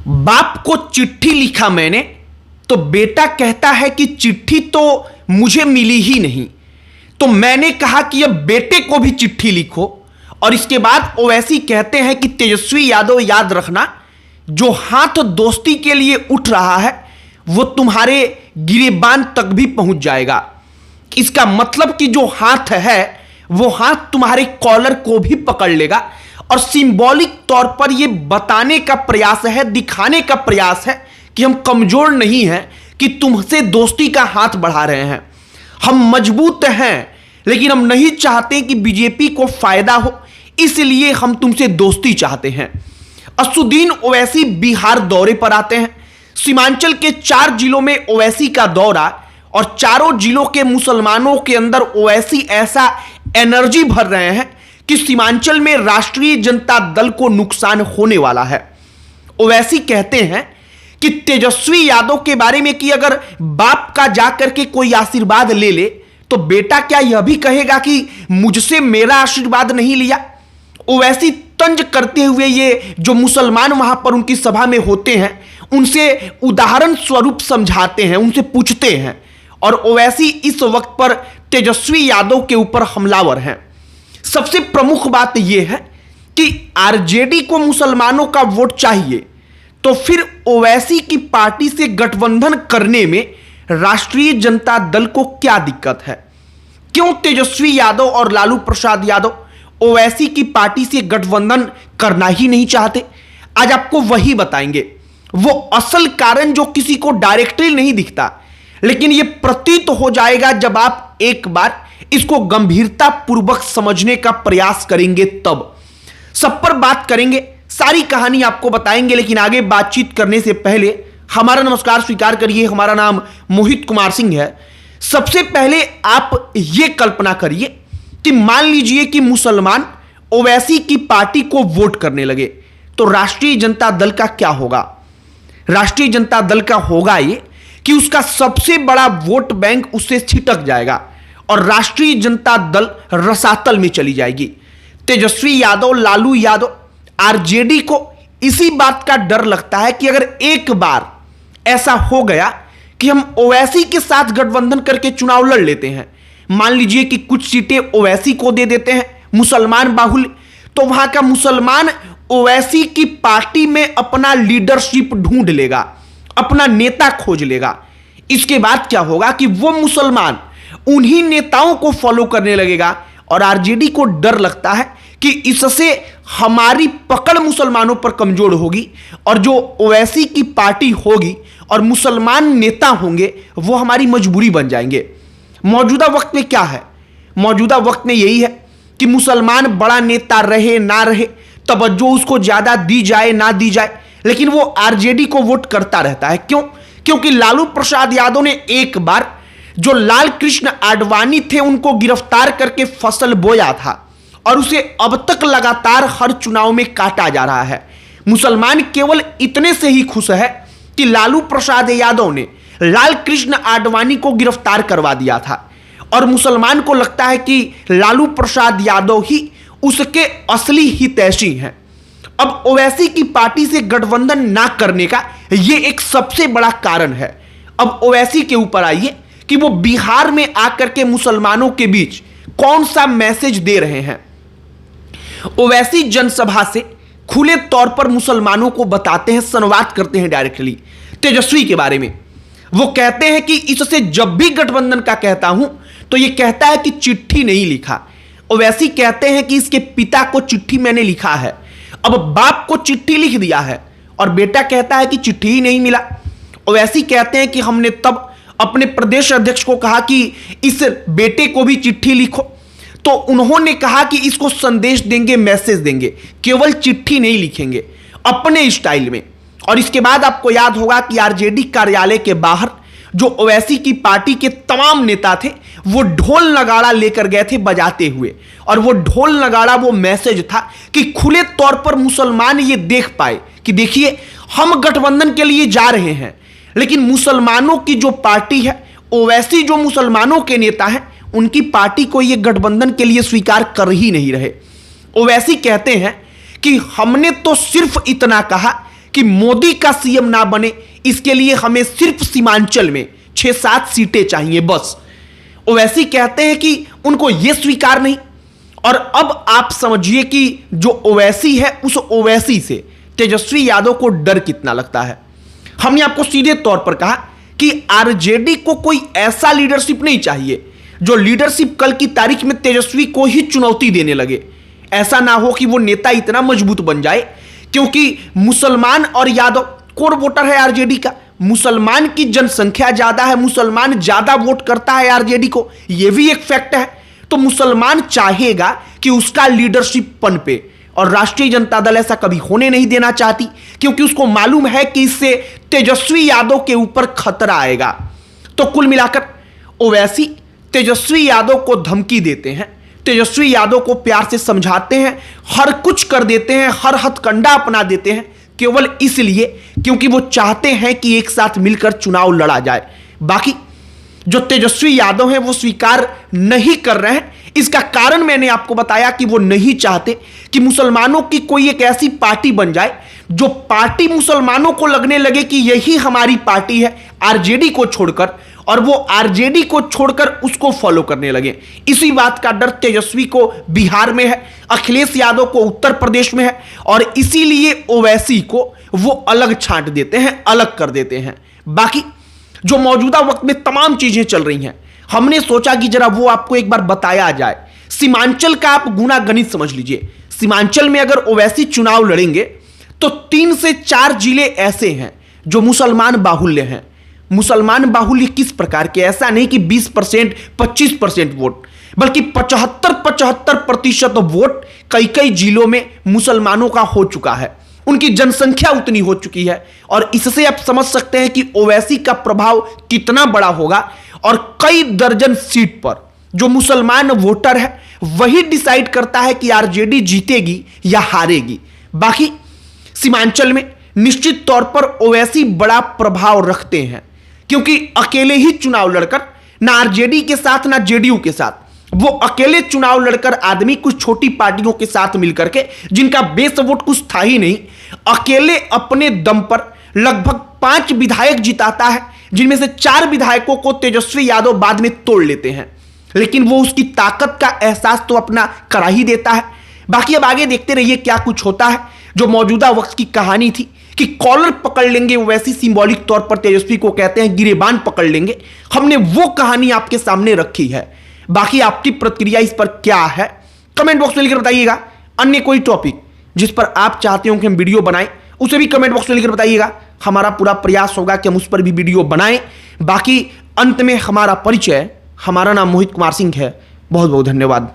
बाप को चिट्ठी लिखा मैंने, तो बेटा कहता है कि चिट्ठी तो मुझे मिली ही नहीं। तो मैंने कहा कि अब बेटे को भी चिट्ठी लिखो। और इसके बाद ओवैसी कहते हैं कि तेजस्वी यादव, याद रखना, जो हाथ दोस्ती के लिए उठ रहा है वो तुम्हारे गिरेबान तक भी पहुंच जाएगा। इसका मतलब कि जो हाथ है वो हाथ तुम्हारे कॉलर को भी पकड़ लेगा। और सिंबॉलिक तौर पर यह बताने का प्रयास है, दिखाने का प्रयास है कि हम कमजोर नहीं हैं, कि तुमसे दोस्ती का हाथ बढ़ा रहे हैं। हम मजबूत हैं, लेकिन हम नहीं चाहते कि बीजेपी को फायदा हो, इसलिए हम तुमसे दोस्ती चाहते हैं। असदुद्दीन ओवैसी बिहार दौरे पर आते हैं। सीमांचल के 4 जिलों में ओवैसी का दौरा, और चारों जिलों के मुसलमानों के अंदर ओवैसी ऐसा एनर्जी भर रहे हैं कि सीमांचल में राष्ट्रीय जनता दल को नुकसान होने वाला है। ओवैसी कहते हैं कि तेजस्वी यादव के बारे में कि अगर बाप का जाकर के कोई आशीर्वाद ले ले तो बेटा क्या यह भी कहेगा कि मुझसे मेरा आशीर्वाद नहीं लिया। ओवैसी तंज करते हुए ये जो मुसलमान वहां पर उनकी सभा में होते हैं उनसे उदाहरण स्वरूप समझाते हैं, उनसे पूछते हैं। और ओवैसी इस वक्त पर तेजस्वी यादव के ऊपर हमलावर हैं। सबसे प्रमुख बात यह है कि आरजेडी को मुसलमानों का वोट चाहिए, तो फिर ओवैसी की पार्टी से गठबंधन करने में राष्ट्रीय जनता दल को क्या दिक्कत है? क्यों तेजस्वी यादव और लालू प्रसाद यादव ओवैसी की पार्टी से गठबंधन करना ही नहीं चाहते? आज आपको वही बताएंगे, वो असल कारण जो किसी को डायरेक्टली नहीं दिखता, लेकिन यह प्रतीत हो जाएगा जब आप एक बार इसको गंभीरता पूर्वक समझने का प्रयास करेंगे। तब सब पर बात करेंगे, सारी कहानी आपको बताएंगे। लेकिन आगे बातचीत करने से पहले हमारा नमस्कार स्वीकार करिए। हमारा नाम मोहित कुमार सिंह है। सबसे पहले आप यह कल्पना करिए कि मान लीजिए कि मुसलमान ओवैसी की पार्टी को वोट करने लगे, तो राष्ट्रीय जनता दल का क्या होगा? राष्ट्रीय जनता दल का होगा ये कि उसका सबसे बड़ा वोट बैंक उससे छिटक जाएगा और राष्ट्रीय जनता दल रसातल में चली जाएगी। तेजस्वी यादव, लालू यादव, आरजेडी को इसी बात का डर लगता है कि अगर एक बार ऐसा हो गया कि हम ओवैसी के साथ गठबंधन करके चुनाव लड़ लेते हैं, मान लीजिए कि कुछ सीटें ओवैसी को दे देते हैं, मुसलमान बाहुल्य, तो वहां का मुसलमान ओवैसी की पार्टी में अपना लीडरशिप ढूंढ लेगा, अपना नेता खोज लेगा। इसके बाद क्या होगा कि वो मुसलमान उन्हीं नेताओं को फॉलो करने लगेगा और आरजेडी को डर लगता है कि इससे हमारी पकड़ मुसलमानों पर कमजोर होगी और जो ओवैसी की पार्टी होगी और मुसलमान नेता होंगे वो हमारी मजबूरी बन जाएंगे। मौजूदा वक्त में क्या है? मौजूदा वक्त में यही है कि मुसलमान बड़ा नेता रहे ना रहे, तवज्जो उसको ज्यादा दी जाए ना दी जाए, लेकिन वो आरजेडी को वोट करता रहता है। क्यों? क्योंकि लालू प्रसाद यादव ने एक बार जो लाल कृष्ण आडवाणी थे उनको गिरफ्तार करके फसल बोया था और उसे अब तक लगातार हर चुनाव में काटा जा रहा है। मुसलमान केवल इतने से ही खुश है कि लालू प्रसाद यादव ने लाल कृष्ण आडवाणी को गिरफ्तार करवा दिया था और मुसलमान को लगता है कि लालू प्रसाद यादव ही उसके असली हितैषी हैं। अब ओवैसी की पार्टी से गठबंधन ना करने का यह एक सबसे बड़ा कारण है। अब ओवैसी के ऊपर आइए कि वो बिहार में आकर के मुसलमानों के बीच कौन सा मैसेज दे रहे हैं। ओवैसी जनसभा से खुले तौर पर मुसलमानों को बताते हैं, संवाद करते हैं डायरेक्टली तेजस्वी के बारे में। वो कहते हैं कि इससे जब भी गठबंधन का कहता हूं तो ये कहता है कि चिट्ठी नहीं लिखा। ओवैसी कहते हैं कि इसके पिता को चिट्ठी मैंने लिखा है। अब बाप को चिट्ठी लिख दिया है और बेटा कहता है कि चिट्ठी ही नहीं मिला। ओवैसी कहते हैं कि हमने तब अपने प्रदेश अध्यक्ष को कहा कि इस बेटे को भी चिट्ठी लिखो, तो उन्होंने कहा कि इसको संदेश देंगे, मैसेज देंगे, केवल चिट्ठी नहीं लिखेंगे, अपने स्टाइल में। और इसके बाद आपको याद होगा कि आरजेडी कार्यालय के बाहर जो ओवैसी की पार्टी के तमाम नेता थे वो ढोल नगाड़ा लेकर गए थे बजाते हुए, और वो ढोल नगाड़ा वो मैसेज था कि खुले तौर पर मुसलमान ये देख पाए कि देखिए हम गठबंधन के लिए जा रहे हैं, लेकिन मुसलमानों की जो पार्टी है, ओवैसी जो मुसलमानों के नेता हैं, उनकी पार्टी को ये गठबंधन के लिए स्वीकार कर ही नहीं रहे। ओवैसी कहते हैं कि हमने तो सिर्फ इतना कहा कि कि मोदी का सीएम ना बने, इसके लिए हमें सिर्फ सीमांचल में 6-7 सीटें चाहिए बस। ओवैसी कहते हैं कि उनको यह स्वीकार नहीं। और अब आप समझिए कि जो ओवैसी है, उस ओवैसी से तेजस्वी यादव को डर कितना लगता है। हमने आपको सीधे तौर पर कहा कि आरजेडी को कोई ऐसा लीडरशिप नहीं चाहिए जो लीडरशिप कल की तारीख में तेजस्वी को ही चुनौती देने लगे। ऐसा ना हो कि वो नेता इतना मजबूत बन जाए, क्योंकि मुसलमान और यादव कोर वोटर है आरजेडी का, मुसलमान की जनसंख्या ज्यादा है, मुसलमान ज्यादा वोट करता है आरजेडी को, यह भी एक फैक्ट है। तो मुसलमान चाहेगा कि उसका लीडरशिप पनपे, और राष्ट्रीय जनता दल ऐसा कभी होने नहीं देना चाहती, क्योंकि उसको मालूम है कि इससे तेजस्वी यादव के ऊपर खतरा आएगा। तो कुल मिलाकर ओवैसी तेजस्वी यादव को धमकी देते हैं, तेजस्वी यादव को प्यार से समझाते हैं, हर कुछ कर देते हैं, हर हथकंडा अपना देते हैं, केवल इसलिए क्योंकि वो चाहते हैं कि एक साथ मिलकर चुनाव लड़ा जाए। बाकी जो तेजस्वी यादव हैं वो स्वीकार नहीं कर रहे हैं। इसका कारण मैंने आपको बताया कि वो नहीं चाहते कि मुसलमानों की कोई एक ऐसी पार्टी बन जाए जो पार्टी मुसलमानों को लगने लगे कि यही हमारी पार्टी है आरजेडी को छोड़कर, और वो आरजेडी को छोड़कर उसको फॉलो करने लगे। इसी बात का डर तेजस्वी को बिहार में है, अखिलेश यादव को उत्तर प्रदेश में है, और इसीलिए ओवैसी को वो अलग छांट देते हैं, अलग कर देते हैं। बाकी जो मौजूदा वक्त में तमाम चीजें चल रही हैं, हमने सोचा कि जरा वो आपको एक बार बताया जाए। सीमांचल का आप गुना गणित समझ लीजिए। सीमांचल में अगर ओवैसी चुनाव लड़ेंगे तो 3 से 4 जिले ऐसे हैं जो मुसलमान बाहुल्य हैं। मुसलमान बाहुल्य किस प्रकार के? ऐसा नहीं कि 20%, 25% वोट, बल्कि 75% वोट कई कई जिलों में मुसलमानों का हो चुका है। उनकी जनसंख्या उतनी हो चुकी है, और इससे आप समझ सकते हैं कि ओवैसी का प्रभाव कितना बड़ा होगा। और कई दर्जन सीट पर जो मुसलमान वोटर है वही डिसाइड करता है कि आरजेडी जीतेगी या हारेगी। बाकी सीमांचल में निश्चित तौर पर ओवैसी बड़ा प्रभाव रखते हैं, क्योंकि अकेले ही चुनाव लड़कर, ना आरजेडी के साथ ना जेडीयू के साथ, वो अकेले चुनाव लड़कर आदमी कुछ छोटी पार्टियों के साथ मिलकर के, जिनका बेस वोट कुछ था ही नहीं, अकेले अपने दम पर लगभग 5 विधायक जिताता है, जिनमें से 4 विधायकों को तेजस्वी यादव बाद में तोड़ लेते हैं। लेकिन वो उसकी ताकत का एहसास तो अपना करा ही देता है। बाकी अब आगे देखते रहिए क्या कुछ होता है। जो मौजूदा वक्त की कहानी थी कि कॉलर पकड़ लेंगे, वैसी सिंबॉलिक तौर पर तेजस्वी को कहते हैं गिरेबान पकड़ लेंगे, हमने वो कहानी आपके सामने रखी है। बाकी आपकी प्रतिक्रिया इस पर क्या है कमेंट बॉक्स में लिखकर बताइएगा। अन्य कोई टॉपिक जिस पर आप चाहते हो कि हम वीडियो बनाएं, उसे भी कमेंट बॉक्स में लिखकर बताइएगा। हमारा पूरा प्रयास होगा कि हम उस पर भी वीडियो बनाएं। बाकी अंत में हमारा परिचय, हमारा नाम मोहित कुमार सिंह है। बहुत बहुत धन्यवाद।